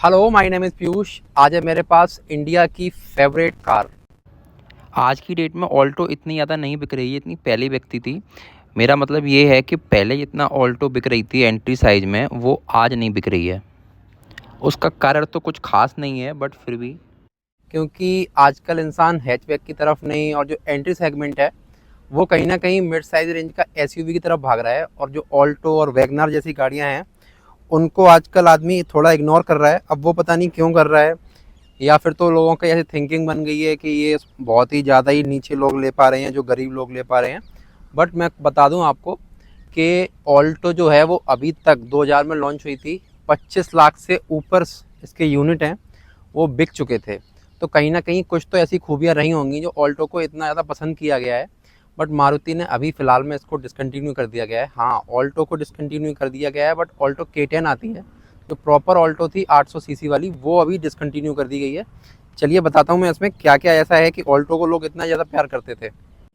Hello, my name is Piyush. आज है मेरे पास इंडिया की फेवरेट कार। आज की डेट में ऑल्टो इतनी ज़्यादा नहीं बिक रही है, इतनी पहले बिकती थी। मेरा मतलब ये है कि पहले जितना ऑल्टो बिक रही थी एंट्री साइज़ में, वो आज नहीं बिक रही है। उसका कारण तो कुछ ख़ास नहीं है, बट फिर भी क्योंकि आजकल इंसान हैचबैक की तरफ नहीं, और जो एंट्री सेगमेंट है वो कहीं ना कहीं मिड साइज रेंज का एसयूवी की तरफ भाग रहा है। और जो ऑल्टो और वैगनर जैसी गाड़ियां हैं उनको आजकल आदमी थोड़ा इग्नोर कर रहा है। अब वो पता नहीं क्यों कर रहा है, या फिर तो लोगों की ऐसी थिंकिंग बन गई है कि ये बहुत ही ज़्यादा ही नीचे लोग ले पा रहे हैं, जो गरीब लोग ले पा रहे हैं। बट मैं बता दूं आपको कि ऑल्टो जो है वो अभी तक 2000 में लॉन्च हुई थी। 25 लाख से ऊपर इसके यूनिट हैं, वो बिक चुके थे। तो कहीं ना कहीं कुछ तो ऐसी खूबियाँ रही होंगी जो ऑल्टो को इतना ज़्यादा पसंद किया गया है। बट मारुति ने अभी फ़िलहाल में इसको डिसकंटिन्यू कर दिया गया है। हाँ, ऑल्टो को डिसकंटिन्यू कर दिया गया है, बट ऑल्टो K10 आती है जो प्रॉपर ऑल्टो थी 800 सीसी वाली, वो अभी डिसकंटिन्यू कर दी गई है। चलिए बताता हूँ मैं इसमें क्या क्या ऐसा है कि ऑल्टो को लोग इतना ज़्यादा प्यार करते थे।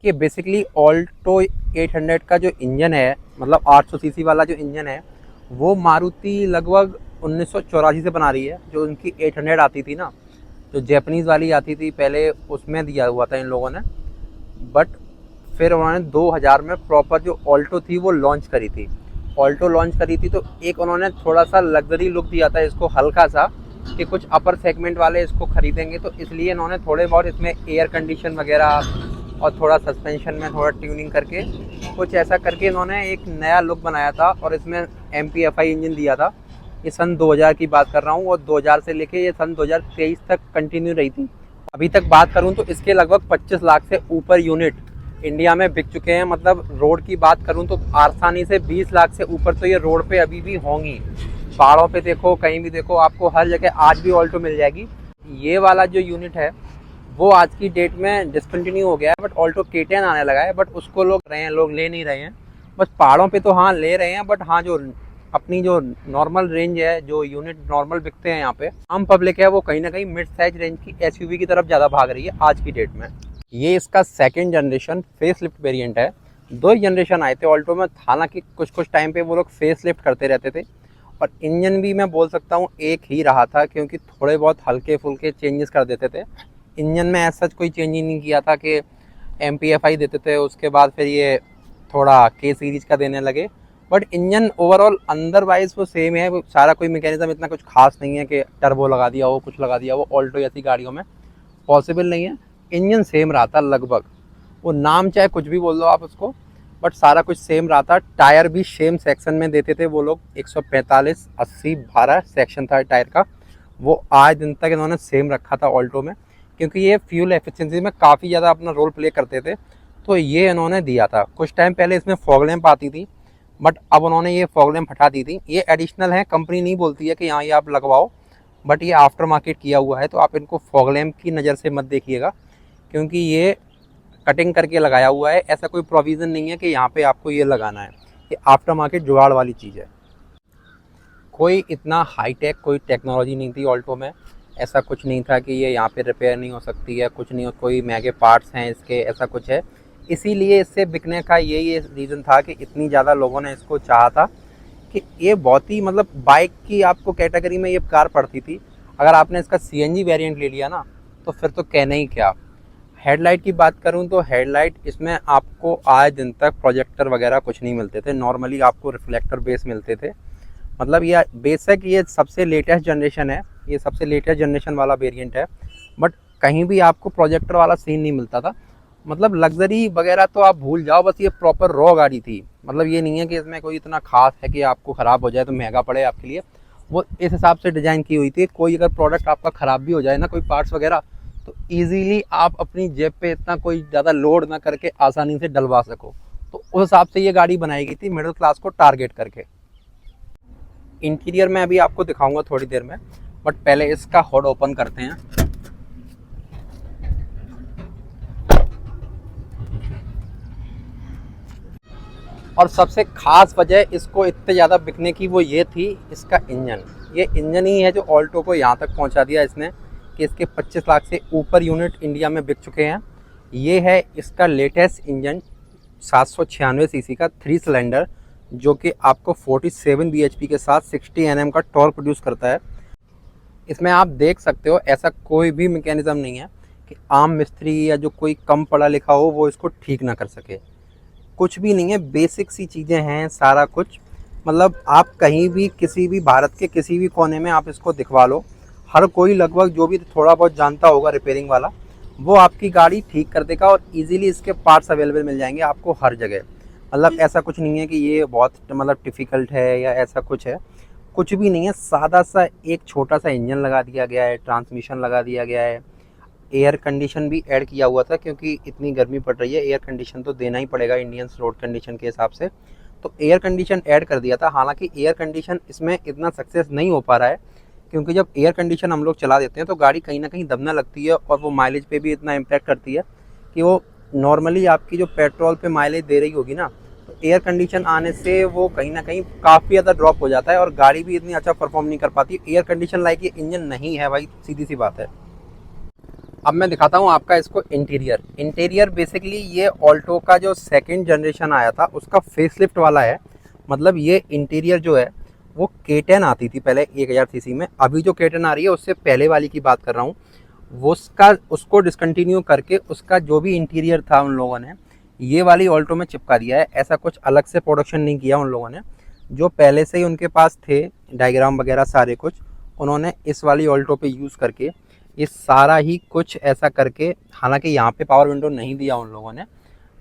कि बेसिकली ऑल्टो 800 का जो इंजन है, मतलब 800 सीसी वाला जो इंजन है, वो मारुति लगभग 1984 से बना रही है। जो उनकी 800 आती थी ना, जो जैपनीज़ वाली आती थी पहले, उसमें दिया हुआ था इन लोगों ने। बट फिर उन्होंने 2000 में प्रॉपर जो ऑल्टो थी वो लॉन्च करी थी। ऑल्टो लॉन्च करी थी तो एक उन्होंने थोड़ा सा लग्जरी लुक दिया था इसको, हल्का सा, कि कुछ अपर सेगमेंट वाले इसको खरीदेंगे, तो इसलिए इन्होंने थोड़े बहुत इसमें एयर कंडीशन वगैरह और थोड़ा सस्पेंशन में थोड़ा ट्यूनिंग करके, कुछ ऐसा करके इन्होंने एक नया लुक बनाया था। और इसमें MPFI इंजन दिया था। ये सन 2000 की बात कर रहा हूँ, और 2000 से लेके ये सन 2023 तक कंटिन्यू रही थी। अभी तक बात करूँ तो इसके लगभग 25 लाख से ऊपर यूनिट इंडिया में बिक चुके हैं। मतलब रोड की बात करूँ तो आसानी से 20 लाख से ऊपर तो ये रोड पे अभी भी होंगी। पहाड़ों पे देखो, कहीं भी देखो, आपको हर जगह आज भी ऑल्टो मिल जाएगी। ये वाला जो यूनिट है वो आज की डेट में डिसकंटिन्यू हो गया है, बट ऑल्टो K10 आने लगा है। बट उसको लोग ले नहीं रहे हैं। बस पहाड़ों पे तो हाँ ले रहे हैं, बट हाँ जो अपनी जो नॉर्मल रेंज है, जो यूनिट नॉर्मल बिकते हैं यहाँ पे, आम पब्लिक है, वो कहीं ना कहीं मिड साइज रेंज की एसयूवी की तरफ ज़्यादा भाग रही है आज की डेट में। ये इसका second generation face lift variant है। दो ही जनरेशन आए थे ऑल्टो में, हालांकि कुछ कुछ टाइम पे वो लोग फेस लिफ्ट करते रहते थे। और इंजन भी मैं बोल सकता हूँ एक ही रहा था, क्योंकि थोड़े बहुत हल्के फुल्के चेंजेस कर देते थे। इंजन में ऐसा कोई चेंज ही नहीं किया था कि MPFI देते थे, उसके बाद फिर ये थोड़ा K सीरीज का देने लगे। बट इंजन ओवरऑल अंदर वाइज वो सेम है। वो सारा कोई मैकेनिज्म इतना कुछ खास नहीं है कि टर्बो लगा दिया हो, कुछ लगा दिया हो। ऑल्टो जैसी गाड़ियों में पॉसिबल नहीं है। इंजन सेम रहा था लगभग, वो नाम चाहे कुछ भी बोल दो आप उसको, बट सारा कुछ सेम रहा था। टायर भी सेम सेक्शन में देते थे वो लोग, 145 80 12 सेक्शन था टायर का। वो आज दिन तक इन्होंने सेम रखा था ऑल्टो में, क्योंकि ये फ्यूल एफिशिएंसी में काफ़ी ज़्यादा अपना रोल प्ले करते थे। तो ये इन्होंने दिया था। कुछ टाइम पहले इसमें फॉग लैंप आती थी, बट अब उन्होंने ये फॉग लैंप हटा दी थी। ये एडिशनल है, कंपनी नहीं बोलती है कि यहाँ ये आप लगवाओ, बट ये आफ्टर मार्केट किया हुआ है। तो आप इनको फॉग लैंप की नज़र से मत देखिएगा, क्योंकि ये कटिंग करके लगाया हुआ है। ऐसा कोई प्रोविज़न नहीं है कि यहाँ पे आपको ये लगाना है। ये आफ्टर मार्केट जुगाड़ वाली चीज़ है। कोई इतना हाईटेक कोई टेक्नोलॉजी नहीं थी ऑल्टो में। ऐसा कुछ नहीं था कि ये यहाँ पे रिपेयर नहीं हो सकती है, कुछ नहीं हो, कोई महंगे पार्ट्स हैं इसके, ऐसा कुछ है। इसीलिए इससे बिकने का यही रीज़न था कि इतनी ज़्यादा लोगों ने इसको चाहा था कि ये बहुत ही, मतलब बाइक की आपको कैटेगरी में ये कार पड़ती थी। अगर आपने इसका CNG वेरिएंट ले लिया ना, तो फिर तो कहना ही क्या। हेडलाइट की बात करूं तो हेडलाइट इसमें आपको आज दिन तक प्रोजेक्टर वगैरह कुछ नहीं मिलते थे। नॉर्मली आपको रिफ्लेक्टर बेस मिलते थे। मतलब ये बेशक ये सबसे लेटेस्ट जनरेशन है, ये सबसे लेटेस्ट जनरेशन वाला वेरिएंट है, बट कहीं भी आपको प्रोजेक्टर वाला सीन नहीं मिलता था। मतलब लग्जरी वगैरह तो आप भूल जाओ, बस ये प्रॉपर रॉ गाड़ी थी। मतलब ये नहीं है कि इसमें कोई इतना खास है कि आपको ख़राब हो जाए तो महंगा पड़े आपके लिए। वो इस हिसाब से डिज़ाइन की हुई थी। कोई अगर प्रोडक्ट आपका ख़राब भी हो जाए ना, कोई पार्ट्स वगैरह, तो ईजीली आप अपनी जेब पे इतना कोई ज़्यादा लोड ना करके आसानी से डलवा सको। तो उस हिसाब से ये गाड़ी बनाई गई थी, मिडिल क्लास को टारगेट करके। इंटीरियर में अभी आपको दिखाऊंगा थोड़ी देर में, बट पहले इसका हुड ओपन करते हैं। और सबसे खास वजह इसको इतने ज़्यादा बिकने की वो ये थी, इसका इंजन। ये इंजन ही है जो ऑल्टो को यहाँ तक पहुँचा दिया इसने, कि इसके 25 लाख से ऊपर यूनिट इंडिया में बिक चुके हैं। ये है इसका लेटेस्ट इंजन, 796 सीसी का 3 सिलेंडर, जो कि आपको 47 bhp के साथ 60 Nm का टॉर्क प्रोड्यूस करता है। इसमें आप देख सकते हो ऐसा कोई भी मैकेनिज्म नहीं है कि आम मिस्त्री या जो कोई कम पढ़ा लिखा हो वो इसको ठीक ना कर सके। कुछ भी नहीं है, बेसिक सी चीज़ें हैं सारा कुछ। मतलब आप कहीं भी किसी भी भारत के किसी भी कोने में आप इसको दिखवा लो, हर कोई लगभग जो भी थोड़ा बहुत जानता होगा रिपेयरिंग वाला वो आपकी गाड़ी ठीक कर देगा और इजीली इसके पार्ट्स अवेलेबल मिल जाएंगे आपको हर जगह। मतलब ऐसा कुछ नहीं है कि ये बहुत मतलब डिफ़िकल्ट है या ऐसा कुछ है, कुछ भी नहीं है। सादा सा एक छोटा सा इंजन लगा दिया गया है, ट्रांसमिशन लगा दिया गया है, एयर कंडीशन भी ऐड किया हुआ था क्योंकि इतनी गर्मी पड़ रही है, एयर कंडीशन तो देना ही पड़ेगा इंडियन रोड कंडीशन के हिसाब से, तो एयर कंडीशन ऐड कर दिया था। हालांकि एयर कंडीशन इसमें इतना सक्सेस नहीं हो पा रहा है क्योंकि जब एयर कंडीशन हम लोग चला देते हैं तो गाड़ी कहीं ना कहीं दबने लगती है और वो माइलेज पे भी इतना इम्पैक्ट करती है कि वो नॉर्मली आपकी जो पेट्रोल पे माइलेज दे रही होगी ना, तो एयर कंडीशन आने से वो कहीं ना कहीं काफ़ी ज़्यादा ड्रॉप हो जाता है और गाड़ी भी इतनी अच्छा परफॉर्म नहीं कर पाती। एयर कंडीशन लाइक ये इंजन नहीं है भाई, सीधी सी बात है। अब मैं दिखाता हूँ आपका इसको इंटीरियर बेसिकली ये ऑल्टो का जो सेकंड जनरेशन आया था उसका फेसलिफ्ट वाला है। मतलब ये इंटीरियर जो है वो K10 आती थी पहले 1000 सीसी में, अभी जो K10 आ रही है उससे पहले वाली की बात कर रहा हूँ, वो उसको डिसकंटिन्यू करके उसका जो भी इंटीरियर था उन लोगों ने ये वाली ऑल्टो में चिपका दिया है। ऐसा कुछ अलग से प्रोडक्शन नहीं किया उन लोगों ने, जो पहले से ही उनके पास थे डायग्राम वगैरह सारे कुछ उन्होंने इस वाली ऑल्टो पे यूज़ करके ये सारा ही कुछ ऐसा करके, हालांकि यहाँ पे पावर विंडो नहीं दिया उन लोगों ने,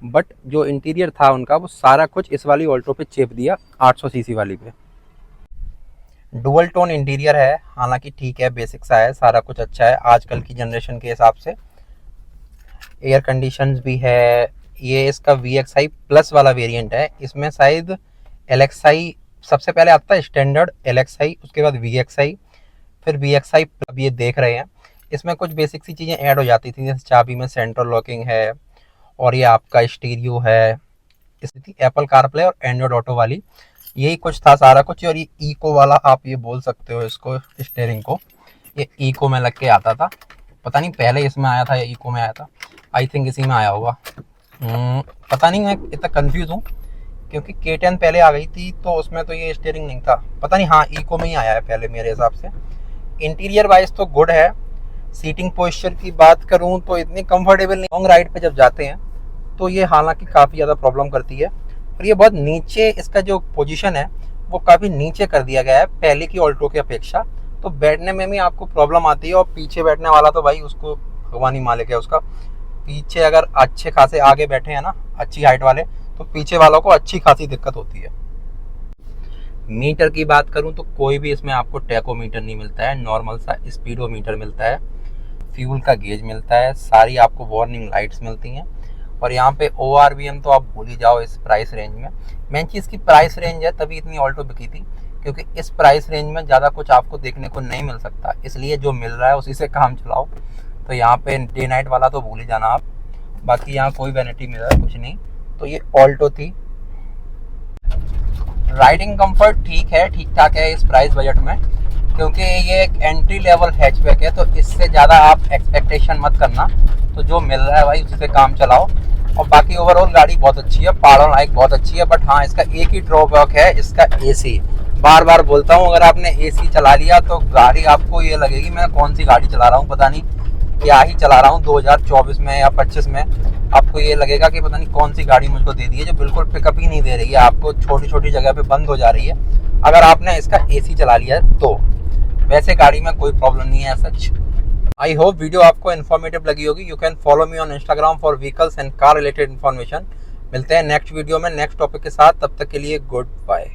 बट जो इंटीरियर था उनका वो सारा कुछ इस वाली ऑल्टो पे चिप दिया 800 सीसी वाली पे। डुअल टोन इंटीरियर है, हालांकि ठीक है, बेसिक सा है, सारा कुछ अच्छा है आजकल की जनरेशन के हिसाब से। एयर कंडीशंस भी है। ये इसका VXI प्लस वाला वेरिएंट है, इसमें शायद LXI सबसे पहले आता है स्टैंडर्ड, LXI उसके बाद VXI फिर VXI। अब ये देख रहे हैं इसमें कुछ बेसिक सी चीज़ें ऐड हो जाती थी, जैसे चाबी में सेंट्रल लॉकिंग है और ये आपका स्टीरियो है, इसकी एप्पल कारप्ले और एंड्रॉइड ऑटो वाली, यही कुछ था सारा कुछ। और ये इको वाला आप ये बोल सकते हो इसको, स्टीयरिंग को ये इको में लग के आता था, पता नहीं पहले इसमें आया था या इको में आया था, आई थिंक इसी में आया होगा, पता नहीं, मैं इतना कंफ्यूज हूँ क्योंकि K10 पहले आ गई थी तो उसमें तो ये स्टीयरिंग नहीं था, पता नहीं, हाँ इको में ही आया है पहले मेरे हिसाब से। इंटीरियर वाइज तो गुड है। सीटिंग पोस्चर की बात करूं तो इतनी कंफर्टेबल नहीं, लॉन्ग राइड पे जब जाते हैं तो ये हालांकि काफ़ी ज़्यादा प्रॉब्लम करती है। और ये बहुत नीचे, इसका जो पोजीशन है वो काफ़ी नीचे कर दिया गया है पहले की ऑल्टो की अपेक्षा, तो बैठने में भी आपको प्रॉब्लम आती है। और पीछे बैठने वाला तो भाई उसको भगवान ही मालिक है उसका, पीछे अगर अच्छे खासे आगे बैठे हैं ना अच्छी हाइट वाले, तो पीछे वालों को अच्छी खासी दिक्कत होती है। मीटर की बात करूं तो कोई भी इसमें आपको टैकोमीटर नहीं मिलता है, नॉर्मल सा स्पीडोमीटर मिलता है, फ्यूल का गेज मिलता है, सारी आपको वार्निंग लाइट्स मिलती हैं। और यहाँ पे ORVM तो आप भूल ही जाओ इस प्राइस रेंज में। मेन चीज़ की प्राइस रेंज है, तभी इतनी ऑल्टो बिकी थी, क्योंकि इस प्राइस रेंज में ज़्यादा कुछ आपको देखने को नहीं मिल सकता, इसलिए जो मिल रहा है उसी से काम चलाओ। तो यहाँ पे डे नाइट वाला तो भूल ही जाना आप, बाकी यहाँ कोई वैनिटी मिरर कुछ नहीं। तो ये ऑल्टो थी। राइडिंग कंफर्ट ठीक है, ठीक ठाक है इस प्राइस बजट में, क्योंकि ये एक एंट्री लेवल हैचबैक है, तो इससे ज़्यादा आप एक्सपेक्टेशन मत करना। तो जो मिल रहा है भाई उसी से काम चलाओ। और बाकी ओवरऑल गाड़ी बहुत अच्छी है, पहाड़ों लाइक बहुत अच्छी है। बट हाँ, इसका एक ही ड्रॉबैक है, इसका AC। बार बार बोलता हूँ, अगर आपने AC चला लिया तो गाड़ी आपको ये लगेगी मैं कौन सी गाड़ी चला रहा हूँ, पता नहीं क्या ही चला रहा हूँ 2024 में या 25 में। आपको ये लगेगा कि पता नहीं कौन सी गाड़ी मुझको दे दी है, जो बिल्कुल पिकअप ही नहीं दे रही है, आपको छोटी छोटी जगह पे बंद हो जा रही है अगर आपने इसका AC चला लिया है तो। वैसे गाड़ी में कोई प्रॉब्लम नहीं है सच। आई होप वीडियो आपको इन्फॉर्मेटिव लगी होगी। You can follow me on Instagram for vehicles and car related information. मिलते हैं नेक्स्ट वीडियो में नेक्स्ट टॉपिक के साथ, तब तक के लिए गुड बाय।